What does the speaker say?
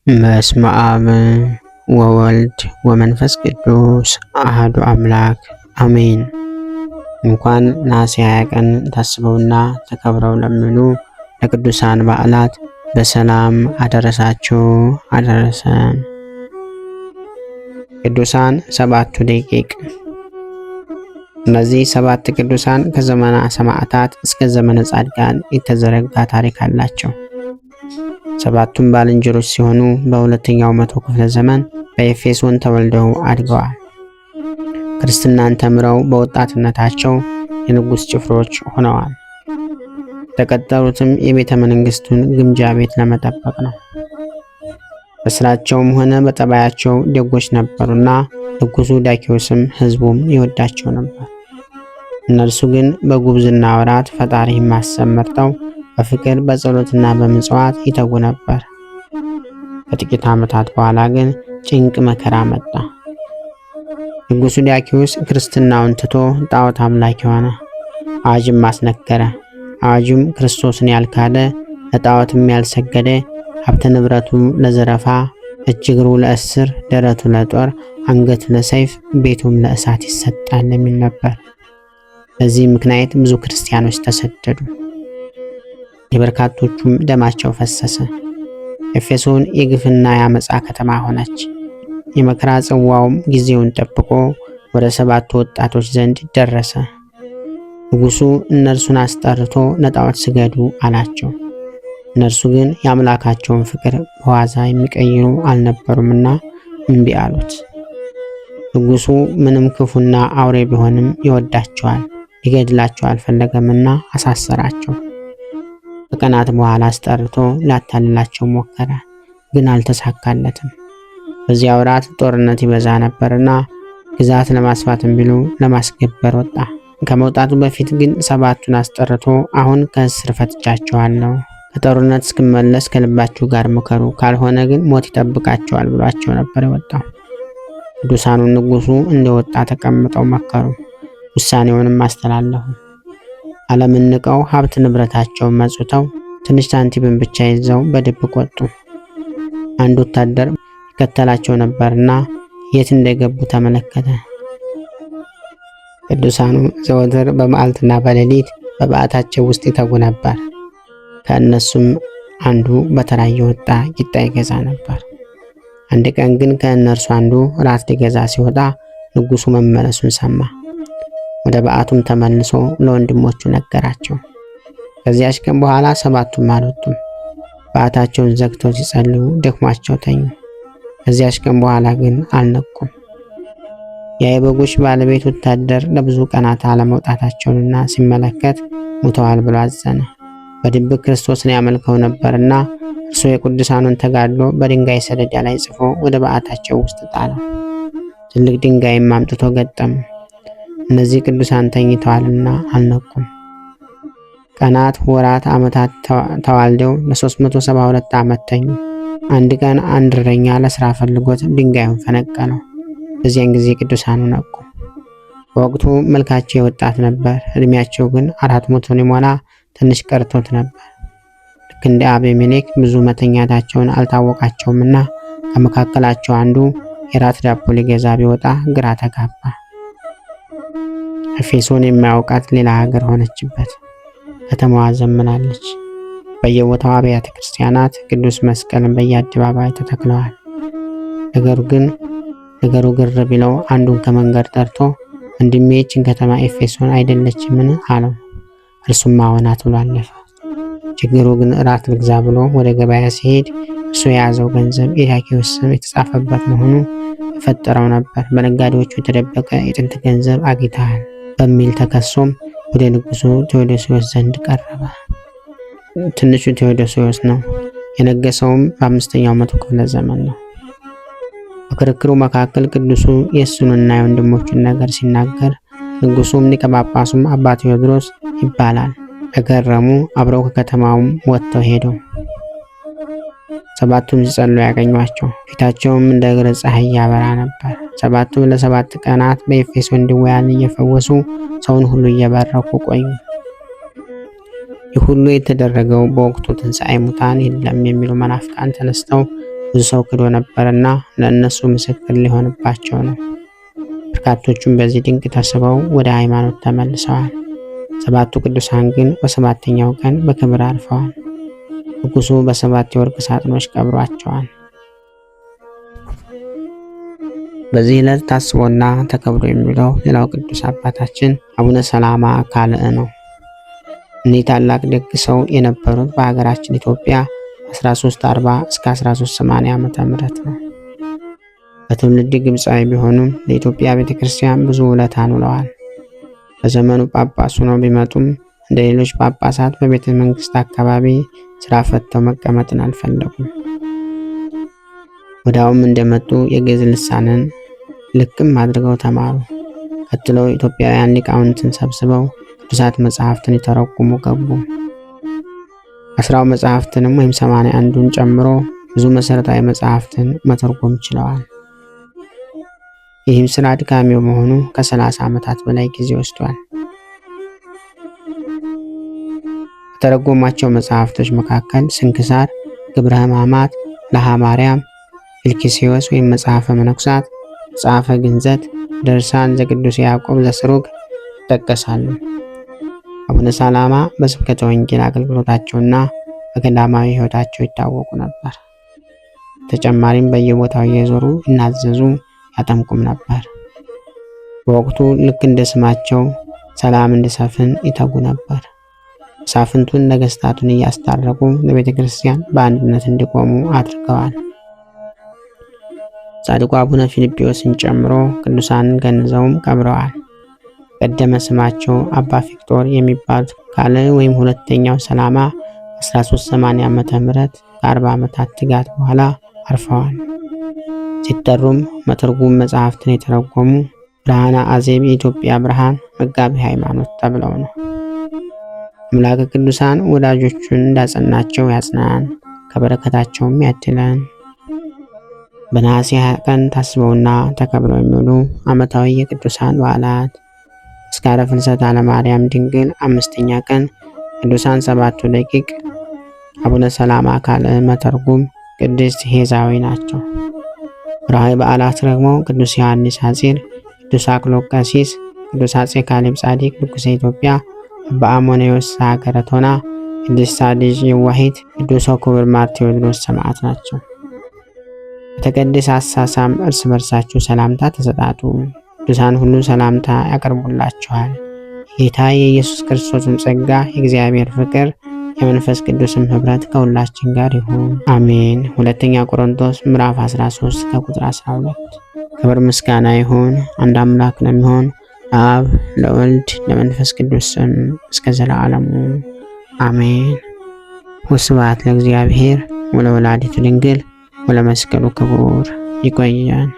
በስመ አብ ወወልድ ወመንፈስ ቅዱስ አሐዱ አምላክ አሜን። እንኳን ነሐሴ 20 ቀን ታስበውና ተከብረው ለሚውሉ ለቅዱሳን በዓላት በሰላም አደረሳችሁ አደረሰን። ቅዱሳን ሰባቱ ደቂቅ። እነዚህ ሰባት ቅዱሳን ከዘመነ ሰማዕታት እስከ ዘመነ ጻድቃን የተዘረጋ ታሪክ አላቸው። ሰባቱም ባልንጀሮች ሲሆኑ በሁለተኛው መቶ ክፍለ ዘመን በኤፌሶን ተወልደው አድገዋል። ክርስትናን ተምረው በወጣትነታቸው የንጉሥ ጭፍሮች ሆነዋል። የተቀጠሩትም የቤተ መንግስቱን ግምጃ ቤት ለመጠበቅ ነው። በስራቸውም ሆነ በጠባያቸው ደጎች ነበሩና ንጉሡ ዳኪዎስም ሕዝቡም ይወዳቸው ነበር። እነርሱ ግን በጉብዝና ወራት ፈጣሪን ማሰብ መርጠው በፍቅር በጸሎትና በምጽዋት ይተጉ ነበር። ከጥቂት ዓመታት በኋላ ግን ጭንቅ መከራ መጣ። ንጉሡ ዳኪዎስ ክርስትናውን ትቶ ጣዖት አምላኪ ሆነ። አዋጅም አስነገረ። አዋጁም ክርስቶስን ያልካደ፣ ለጣዖትም ያልሰገደ ሀብተ ንብረቱ ለዘረፋ፣ እጅ እግሩ ለእስር፣ ደረቱ ለጦር፣ አንገቱ ለሰይፍ፣ ቤቱም ለእሳት ይሰጣል የሚል ነበር። በዚህ ምክንያት ብዙ ክርስቲያኖች ተሰደዱ። የበርካቶቹም ደማቸው ፈሰሰ። ኤፌሶን የግፍና የአመፃ ከተማ ሆነች። የመከራ ጽዋውም ጊዜውን ጠብቆ ወደ ሰባቱ ወጣቶች ዘንድ ደረሰ። ንጉሡ እነርሱን አስጠርቶ ለጣዖት ስገዱ አላቸው። እነርሱ ግን የአምላካቸውን ፍቅር በዋዛ የሚቀይሩ አልነበሩምና እምቢ አሉት። ንጉሡ ምንም ክፉና አውሬ ቢሆንም ይወዳቸዋል፣ ሊገድላቸው አልፈለገምና አሳሰራቸው። ከቀናት በኋላ አስጠርቶ ሊያታልላቸው ሞከረ፣ ግን አልተሳካለትም። በዚያ ወራት ጦርነት ይበዛ ነበርና ግዛት ለማስፋትም ቢሉ ለማስገበር ወጣ። ከመውጣቱ በፊት ግን ሰባቱን አስጠርቶ አሁን ከእስር ፈትቻቸዋለሁ፣ ከጦርነት እስክመለስ ከልባችሁ ጋር ምከሩ፣ ካልሆነ ግን ሞት ይጠብቃቸዋል ብሏቸው ነበር የወጣው። ቅዱሳኑን ንጉሡ እንደወጣ ተቀምጠው መከሩ፣ ውሳኔውንም አስተላለፉ። ዓለምን ንቀው ሀብት ንብረታቸውን መጽውተው ትንሽ ሳንቲምን ብቻ ይዘው በድብቅ ወጡ። አንድ ወታደር ይከተላቸው ነበርና የት እንደገቡ ተመለከተ። ቅዱሳኑ ዘወትር በመዓልትና በሌሊት በበዓታቸው ውስጥ ይተጉ ነበር። ከእነሱም አንዱ በተራ እየወጣ ቂጣ ይገዛ ነበር። አንድ ቀን ግን ከእነርሱ አንዱ ራት ሊገዛ ሲወጣ ንጉሡ መመለሱን ሰማ። ወደ በዓቱም ተመልሶ ለወንድሞቹ ነገራቸው። ከዚያች ቀን በኋላ ሰባቱም አልወጡም። በዓታቸውን ዘግተው ሲጸልዩ ደክሟቸው ተኙ። ከዚያች ቀን በኋላ ግን አልነቁም። የበጎች ባለቤት ወታደር ለብዙ ቀናት አለመውጣታቸውንና ሲመለከት ሙተዋል ብሎ አዘነ። በድብቅ ክርስቶስን ያመልከው ነበርና እርሱ የቅዱሳኑን ተጋድሎ በድንጋይ ሰሌዳ ላይ ጽፎ ወደ በዓታቸው ውስጥ ጣለው። ትልቅ ድንጋይም አምጥቶ ገጠሙ። እነዚህ ቅዱሳን ተኝተዋልና አልነቁም። ቀናት፣ ወራት፣ ዓመታት ተዋልደው ለ372 ዓመት ተኙ። አንድ ቀን አንድ እረኛ ለስራ ፈልጎት ድንጋዩን ፈነቀለው። በዚያን ጊዜ ቅዱሳኑ ነቁ። በወቅቱ መልካቸው የወጣት ነበር። እድሜያቸው ግን 400 ሊሞላ ትንሽ ቀርቶት ነበር። ልክ እንደ አቤሜሌክ ብዙ መተኛታቸውን አልታወቃቸውምና ከመካከላቸው አንዱ የራት ዳቦ ሊገዛ ቢወጣ ግራ ተጋባ። ኤፌሶን የማያውቃት ሌላ ሀገር ሆነችበት። ከተማዋ ዘምናለች። በየቦታው አብያተ ክርስቲያናት፣ ቅዱስ መስቀልን በየአደባባይ ተተክለዋል። ነገሩ ግር ቢለው አንዱን ከመንገድ ጠርቶ ወንድሜ ይህችን ከተማ ኤፌሶን አይደለችምን አለው። እርሱም አዎናት ብሎ አለፈ። ችግሩ ግን እራት ልግዛ ብሎ ወደ ገበያ ሲሄድ እርሱ የያዘው ገንዘብ የዳኪዎስ ስም የተጻፈበት መሆኑ የፈጠረው ነበር። በነጋዴዎቹ የተደበቀ የጥንት ገንዘብ አግኝተሃል በሚል ተከሶም ወደ ንጉሡ ቴዎዶሲዎስ ዘንድ ቀረበ። ትንሹ ቴዎዶሲዎስ ነው። የነገሰውም በ5ኛው መቶ ክፍለ ዘመን ነው። በክርክሩ መካከል ቅዱሱ የእሱንና የወንድሞቹን ነገር ሲናገር ንጉሡም ሊቀ ጳጳሱም አባ ቴዎድሮስ ይባላል ተገረሙ። አብረው ከከተማውም ወጥተው ሄደው ሰባቱም ሲጸልዩ ያገኟቸው። ፊታቸውም እንደ እግረ ፀሐይ ያበራ ነበር። ሰባቱም ለ7 ቀናት በኤፌሶን ድውያን እየፈወሱ ሰውን ሁሉ እየባረኩ ቆዩ። ይህ ሁሉ የተደረገው በወቅቱ ትንሣኤ ሙታን የለም የሚሉ መናፍቃን ተነስተው ብዙ ሰው ክዶ ነበርና ለእነሱ ምስክር ሊሆንባቸው ነው። በርካቶቹም በዚህ ድንቅ ተስበው ወደ ሃይማኖት ተመልሰዋል። 7ቱ ቅዱሳን ግን በ7ኛው ቀን በክብር አርፈዋል። ንጉሡ በ7 የወርቅ ሳጥኖች ቀብሯቸዋል። በዚህ ዕለት ታስቦና ተከብሮ የሚውለው ሌላው ቅዱስ አባታችን አቡነ ሰላማ ካልዕ ነው። እኒህ ታላቅ ደግ ሰው የነበሩት በሀገራችን ኢትዮጵያ 1340 እስከ 1380 ዓመተ ምህረት ነው። በትውልድ ግብፃዊ ቢሆኑም ለኢትዮጵያ ቤተክርስቲያን ብዙ ውለታን ውለዋል። በዘመኑ ጳጳስ ሆነው ቢመጡም እንደ ሌሎች ጳጳሳት በቤተ መንግስት አካባቢ ስራ ፈተው መቀመጥን አልፈለጉም። ወዲያውም እንደመጡ የግዕዝ ልሳንን ልቅም አድርገው ተማሩ። ቀጥለው ኢትዮጵያውያን ሊቃውንትን ሰብስበው ቅዱሳት መጽሐፍትን የተረጎሙ ገቡ። 10 መጽሐፍትንም ወይም 81ን ጨምሮ ብዙ መሰረታዊ መጽሐፍትን መተርጎም ችለዋል። ይህም ስራ አድካሚ በመሆኑ ከ30 ዓመታት በላይ ጊዜ ወስዷል። ከተረጎሟቸው መጽሐፍቶች መካከል ስንክሳር፣ ግብረ ሕማማት፣ ለሃ ማርያም፣ ፊልክስዮስ ወይም መጽሐፈ መነኩሳት፣ መጽሐፈ ግንዘት፣ ድርሳን ዘቅዱስ ያዕቆብ ዘስሩግ ይጠቀሳሉ። አቡነ ሰላማ በስብከተ ወንጌል አገልግሎታቸውና በገዳማዊ ሕይወታቸው ይታወቁ ነበር። ተጨማሪም በየቦታው እየዞሩ ይናዘዙ ያጠምቁም ነበር። በወቅቱ ልክ እንደ ስማቸው ሰላም እንዲሰፍን ይተጉ ነበር። መሳፍንቱን ነገስታቱን እያስታረቁ ለቤተ ክርስቲያን በአንድነት እንዲቆሙ አድርገዋል። ጻድቁ አቡነ ፊልጵዎስን ጨምሮ ቅዱሳንን ገንዘውም ቀብረዋል። ቀደመ ስማቸው አባ ፊቅጦር የሚባሉት ካልዕ ወይም ሁለተኛው ሰላማ 1380 ዓመተ ምህረት ከ40 ዓመታት ትጋት በኋላ አርፈዋል። ሲጠሩም መተርጉም መጽሐፍትን የተረጎሙ ብርሃነ አዜብ የኢትዮጵያ ብርሃን መጋቢ ሃይማኖት ተብለው ነው። አምላከ ቅዱሳን ወዳጆቹን እንዳጸናቸው ያጽናን፣ ከበረከታቸውም ያድለን። በነሐሴ 20 ቀን ታስበውና ተከብረው የሚውሉ ዓመታዊ የቅዱሳን በዓላት ምስካረ ፍልሰታ ለማርያም ድንግል 5ኛ ቀን ቅዱሳን 7ቱ ደቂቅ፣ አቡነ ሰላማ ካልዕ መተርጉም፣ ቅድስት ሄዛዊ ናቸው። ወርኃዊ በዓላት ደግሞ ቅዱስ ዮሐንስ ሐጺር፣ ቅዱስ አክሎግ ቀሲስ፣ ቅዱስ አፄ ካሌብ ጻዲቅ ንጉሠ ኢትዮጵያ፣ አባ አሞኔዎስ ሀገረ ቶና፣ ቅድስት ልጅ የዋሂት፣ ቅዱስ ክቡር ማር ቴዎድሮስ ሰማዕት ናቸው። በተቀደሰ አሳሳም እርስ በርሳችሁ ሰላምታ ተሰጣጡ። ቅዱሳን ሁሉ ሰላምታ ያቀርቡላችኋል። ጌታ የኢየሱስ ክርስቶስን ጸጋ፣ የእግዚአብሔር ፍቅር፣ የመንፈስ ቅዱስም ኅብረት ከሁላችን ጋር ይሁን አሜን። 2ኛ ቆሮንቶስ ምዕራፍ 13 ከቁጥር 12። ክብር ምስጋና ይሁን አንድ አምላክ ለሚሆን ለአብ ለወልድ ለመንፈስ ቅዱስ ስም እስከ ዘላለሙ አሜን። ወስብሐት ለእግዚአብሔር ወለወላዲቱ ድንግል ወለመስቀሉ ክቡር። ይቆየን።